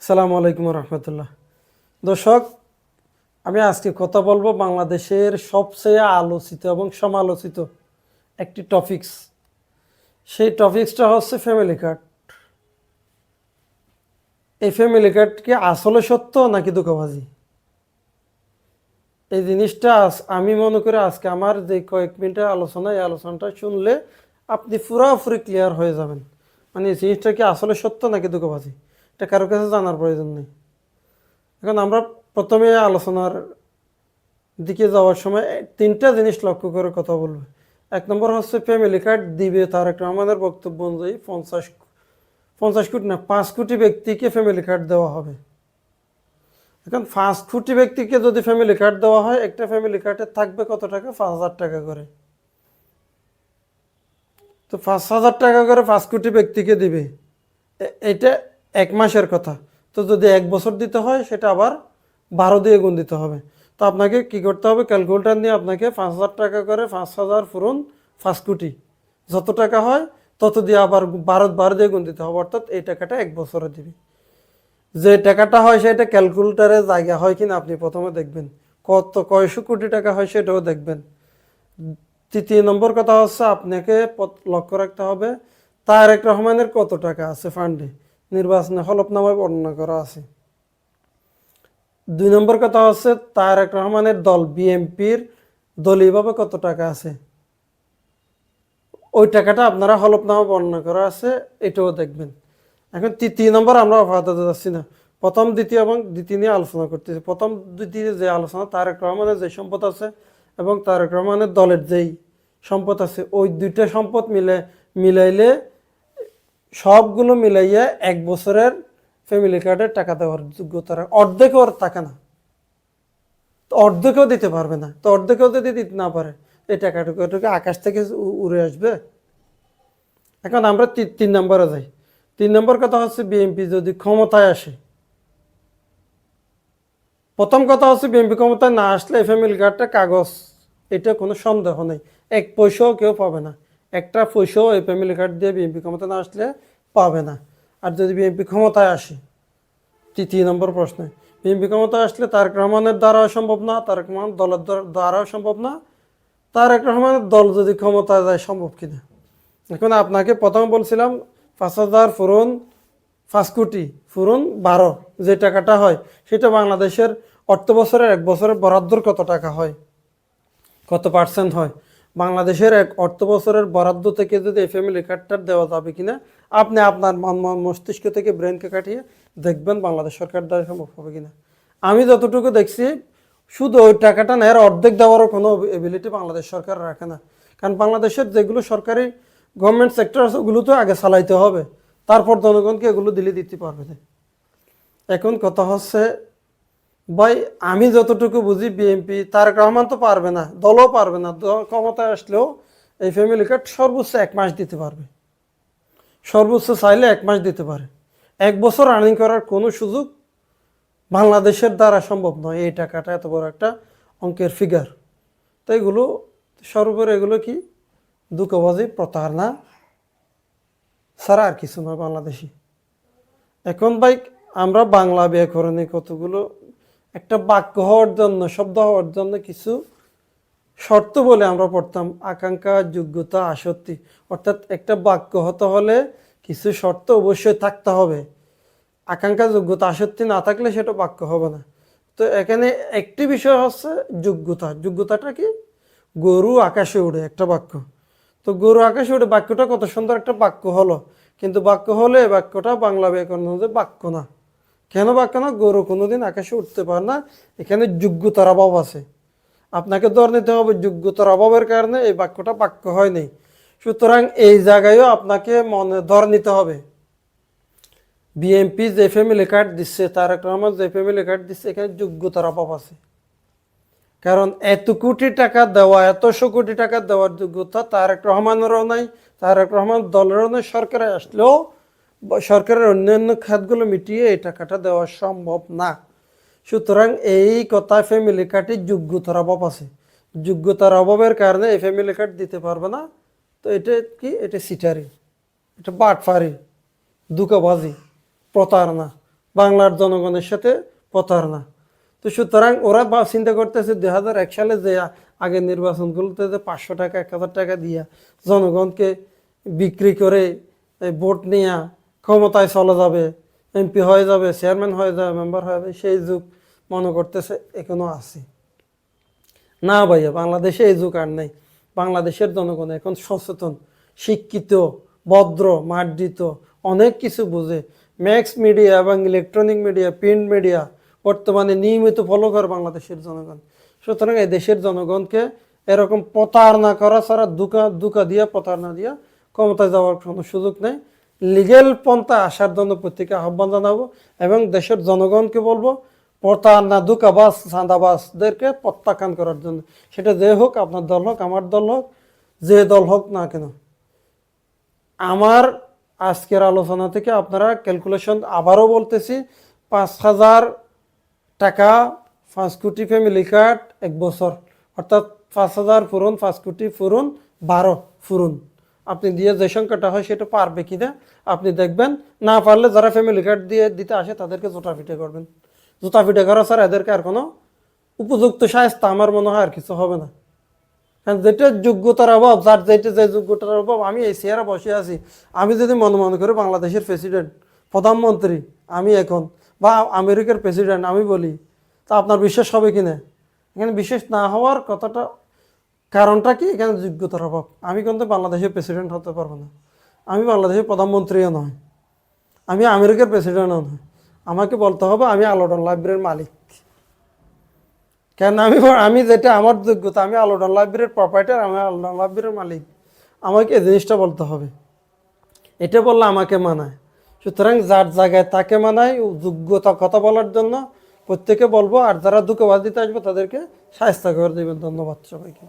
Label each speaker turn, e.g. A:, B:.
A: আসসালামু আলাইকুম রহমতুল্লাহ। দর্শক, আমি আজকে কথা বলবো বাংলাদেশের সবচেয়ে আলোচিত এবং সমালোচিত একটি টপিকস। সেই টপিক্সটা হচ্ছে ফ্যামিলি কার্ড। এই ফ্যামিলি কার্ড কি আসলে সত্য নাকি ধোঁকাবাজি? এই জিনিসটা আমি মনে করি আজকে আমার যে কয়েক মিনিটের আলোচনা, এই আলোচনাটা শুনলে আপনি পুরোপুরি ক্লিয়ার হয়ে যাবেন। মানে এই জিনিসটা কি আসলে সত্য নাকি ধোঁকাবাজি, এটা কারোর কাছে জানার প্রয়োজন নেই। এখন আমরা প্রথমে আলোচনার দিকে যাওয়ার সময় তিনটা জিনিস লক্ষ্য করে কথা বলবো। এক নম্বর হচ্ছে ফ্যামিলি কার্ড দিবে তারেক রহমানের বক্তব্য অনুযায়ী 50 কোটি না 5 কোটি ব্যক্তিকে ফ্যামিলি কার্ড দেওয়া হবে। এখন 5 কোটি ব্যক্তিকে যদি ফ্যামিলি কার্ড দেওয়া হয়, একটা ফ্যামিলি কার্ডে থাকবে কত টাকা? 5,000 টাকা করে। তো 5,000 টাকা করে 5 কোটি ব্যক্তিকে দিবে, এটা এক মাসের কথা। তো যদি 1 বছর দিতে হয়, সেটা আবার 12 দিয়ে গুণ দিতে হবে। তো আপনাকে কি করতে হবে? ক্যালকুলেটার নিয়ে আপনাকে 5,000 টাকা করে 5,000 ফুরুন 5 কোটি, যত টাকা হয় তত দিয়ে আবার 12 দিয়ে গুণ দিতে হবে। অর্থাৎ এই টাকাটা 1 বছরে দিবে। যে টাকাটা হয় সেটা ক্যালকুলেটারে জায়গা হয় কিনা আপনি প্রথমে দেখবেন, কয়শো কোটি টাকা হয় সেটাও দেখবেন। তৃতীয় নম্বর কথা হচ্ছে আপনাকে লক্ষ্য রাখতে হবে তারেক রহমানের কত টাকা আছে ফান্ডে, নির্বাচনে হলফনামায় বর্ণনা করা আছে। 2 নম্বর কথা হচ্ছে তারেক রহমানের দল বিএনপির দলীয়ভাবে কত টাকা আছে, ওই টাকাটা আপনারা হলফনামা বর্ণনা করা আছে, এটাও দেখবেন। এখন তৃতীয় নম্বর আমরা আপাতত যাচ্ছি না, প্রথম দ্বিতীয় এবং দ্বিতীয় নিয়ে আলোচনা করতেছি। প্রথম দ্বিতীয় যে আলোচনা, তারেক রহমানের যে সম্পদ আছে এবং তারেক রহমানের দলের যেই সম্পদ আছে, ওই দুইটা সম্পদ মিলাইলে সবগুলো মিলাইয়া 1 বছরের ফ্যামিলি কার্ডের টাকা দেওয়ার যোগ্যতা অর্ধেকও ওর টাকা না, তো অর্ধেকও দিতে পারবে না। তো অর্ধেকও যদি দিতে না পারে, এই টাকাটুকু আকাশ থেকে উড়ে আসবে। এখন আমরা 3 নম্বরে যাই। 3 নম্বর কথা হচ্ছে বিএনপি যদি ক্ষমতায় আসে। প্রথম কথা হচ্ছে বিএনপি ক্ষমতায় না আসলে এই ফ্যামিলি কার্ডটা কাগজ, এটা কোনো সন্দেহ নেই, 1 পয়সাও কেউ পাবে না। একটা পয়সাও এই ফ্যামিলি কার্ড দিয়ে বিএনপি ক্ষমতায় না আসলে পাবে না। আর যদি বিএনপি ক্ষমতায় আসে, তৃতীয় নম্বর প্রশ্নে, বিএনপি ক্ষমতায় আসলে তারেক রহমানের দ্বারাও সম্ভব না, তারেক রহমান দলের দ্বারাও সম্ভব না। তারেক রহমানের দল যদি ক্ষমতায় যায় সম্ভব কিনা। এখন আপনাকে প্রথম বলছিলাম 5,000 ফুরন 5 কোটি ফুরন 12, যে টাকাটা হয় সেটা বাংলাদেশের অর্থ বছরের 1 বছরের বরাদ্দর কত টাকা হয়, কত পার্সেন্ট হয়। বাংলাদেশের এক অর্থ বছরের বরাদ্দ থেকে যদি এই ফ্যামিলি কার্ডটা দেওয়া যাবে কিনা, আপনি আপনার মস্তিষ্ক থেকে ব্রেনকে কাটিয়ে দেখবেন বাংলাদেশ সরকার দ্বারা সম্ভব হবে কিনা। আমি যতটুকু দেখছি, শুধু ওই টাকাটা নেওয়ার অর্ধেক দেওয়ারও কোনো এবিলিটি বাংলাদেশ সরকার রাখে না। কারণ বাংলাদেশের যেগুলো সরকারি গভর্নমেন্ট সেক্টর আছে, ওগুলো তো আগে চালাইতে হবে, তারপর জনগণকে এগুলো দিতে পারবে না। এখন কথা হচ্ছে ভাই, আমি যতটুকু বুঝি বিএনপি তারেক রহমান তো পারবে না, দলও পারবে না, ক্ষমতায় আসলেও এই ফ্যামিলি কার্ড সর্বোচ্চ 1 মাস দিতে পারবে, সর্বোচ্চ চাইলে 1 মাস দিতে পারে। 1 বছর রানিং করার কোনো সুযোগ বাংলাদেশের দ্বারা সম্ভব নয়। এই টাকাটা এত বড় একটা অঙ্কের ফিগার। তো এগুলো সর্বোপরি এগুলো কি ধোঁকাবাজি, প্রতারণা ছাড়া আর কিছু নয় বাংলাদেশি। এখন ভাই, আমরা বাংলা ব্যাকরণে কতগুলো একটা বাক্য হওয়ার জন্য, শব্দ হওয়ার জন্য কিছু শর্ত বলে আমরা পড়তাম, আকাঙ্ক্ষা, যোগ্যতা, আসক্তি। অর্থাৎ একটা বাক্য হতে হলে কিছু শর্ত অবশ্যই থাকতে হবে। আকাঙ্ক্ষা, যোগ্যতা, আসক্তি না থাকলে সেটা বাক্য হবে না। তো এখানে একটি বিষয় হচ্ছে যোগ্যতা। যোগ্যতাটা কি? গরু আকাশে উড়ে একটা বাক্য। তো গরু আকাশে উড়ে বাক্যটা কত সুন্দর একটা বাক্য হলো, কিন্তু বাক্য হলে বাক্যটা বাংলা ব্যাকরণ অনুযায়ী বাক্য না। কেন বাক্য না? গরু কোনোদিন আকাশে উঠতে পারে না, এখানে যোগ্যতার অভাব আছে। আপনাকে ধরে নিতে হবে যোগ্যতার অভাবের কারণে এই বাক্যটা বাক্য হয়নি। সুতরাং এই জায়গায়ও আপনাকে মনে ধরে নিতে হবে বিএনপি যে ফ্যামিলি কার্ড দিচ্ছে, তারেক রহমান যে ফ্যামিলি কার্ড দিচ্ছে, এখানে যোগ্যতার অভাব আছে। কারণ এত কোটি টাকা দেওয়া, 100 কোটি টাকা দেওয়ার যোগ্যতা তারেক রহমানেরও নাই, তারেক রহমান দলেরও নাই। সরকারে আসলেও সরকারের অন্যান্য খাতগুলো মিটিয়ে এই টাকাটা দেওয়া সম্ভব না। সুতরাং এই কথা, ফ্যামিলি কার্ডে যোগ্যতার অভাব আছে। যোগ্যতার অভাবের কারণে এই ফ্যামিলি কার্ড দিতে পারবে না। তো এটা কি? এটা সিটারি, এটা বাটফারি, ধোঁকাবাজি, প্রতারণা, বাংলার জনগণের সাথে প্রতারণা। তো সুতরাং ওরা চিন্তা করতেছে 2001 সালে যে আগের নির্বাচনগুলোতে যে 500 টাকা 1000 টাকা দিয়া জনগণকে বিক্রি করে এই ভোট নিয়ে ক্ষমতায় চলে যাবে, এমপি হয়ে যাবে, চেয়ারম্যান হয়ে যাবে, মেম্বার হয়ে যাবে, সেই যুগ মনে করতেছে এখনো আছে। না ভাইয়া, বাংলাদেশে এই যুগ আর নেই। বাংলাদেশের জনগণ এখন সচেতন, শিক্ষিত, ভদ্র, মার্জিত, অনেক কিছু বুঝে। ম্যাক্স মিডিয়া এবং ইলেকট্রনিক মিডিয়া, প্রিন্ট মিডিয়া বর্তমানে নিয়মিত ফলো করে বাংলাদেশের জনগণ। সুতরাং এই দেশের জনগণকে এরকম প্রতারণা করা ছাড়া দুকা দিয়া প্রতারণা দিয়া ক্ষমতায় যাওয়ার কোনো সুযোগ নেই। লিগেল পন্থা আসার জন্য প্রত্যেকে আহ্বান জানাবো এবং দেশের জনগণকে বলবো প্রতারণা, দুকাবাজ, চাঁদাবাজদেরকে প্রত্যাখ্যান করার জন্য। সেটা যে হোক, আপনার দল হোক, আমার দল হোক, যে দল হোক না কেন। আমার আজকের আলোচনা থেকে আপনারা ক্যালকুলেশন আবারও বলতেছি, 5,000 টাকা 5 কোটি ফ্যামিলি কার্ড 1 বছর, অর্থাৎ 5,000 ফুরুন 5 কোটি ফুরুন 12 ফুরুন, আপনি দিয়ে যে সংখ্যাটা হয় সেটা পারবে কিনা আপনি দেখবেন। না পারলে যারা ফ্যামিলি কার্ড দিয়ে দিতে আসে তাদেরকে জোটা পিটে করবেন। জুতা পিটে করা ছাড়া এদেরকে আর কোনো উপযুক্ত শায়েস্তা আমার মনে হয় আর কিছু হবে না। কারণ যেটা যোগ্যতার অভাব, যার যেটা যে যোগ্যতার অভাব, আমি এই চেয়ারে বসে আছি, আমি যদি মনে করে বাংলাদেশের প্রেসিডেন্ট, প্রধানমন্ত্রী আমি এখন, বা আমেরিকার প্রেসিডেন্ট আমি বলি, তা আপনার বিশ্বাস হবে কি না? এখানে বিশ্বাস না হওয়ার কথাটা কারণটা কি? এখানে যোগ্যতার অভাব। আমি কিন্তু বাংলাদেশের প্রেসিডেন্ট হতে পারবো না, আমি বাংলাদেশের প্রধানমন্ত্রীও নয়, আমি আমেরিকার প্রেসিডেন্টও নয়। আমাকে বলতে হবে আমি আলোটন লাইব্রেরির মালিক। কেন? আমি যেটা আমার যোগ্যতা, আমি আলোটন লাইব্রেরির প্রপাইটার, আমি আলোটন লাইব্রেরির মালিক। আমাকে এই জিনিসটা বলতে হবে, এটা বললে আমাকে মানায়। সুতরাং যার জায়গায় তাকে মানায় যোগ্যতা কথা বলার জন্য প্রত্যেকে বলবো। আর যারা দুঃখবাদ দিতে আসবে তাদেরকে শায়েস্তা করে দেবেন। ধন্যবাদ সবাইকে।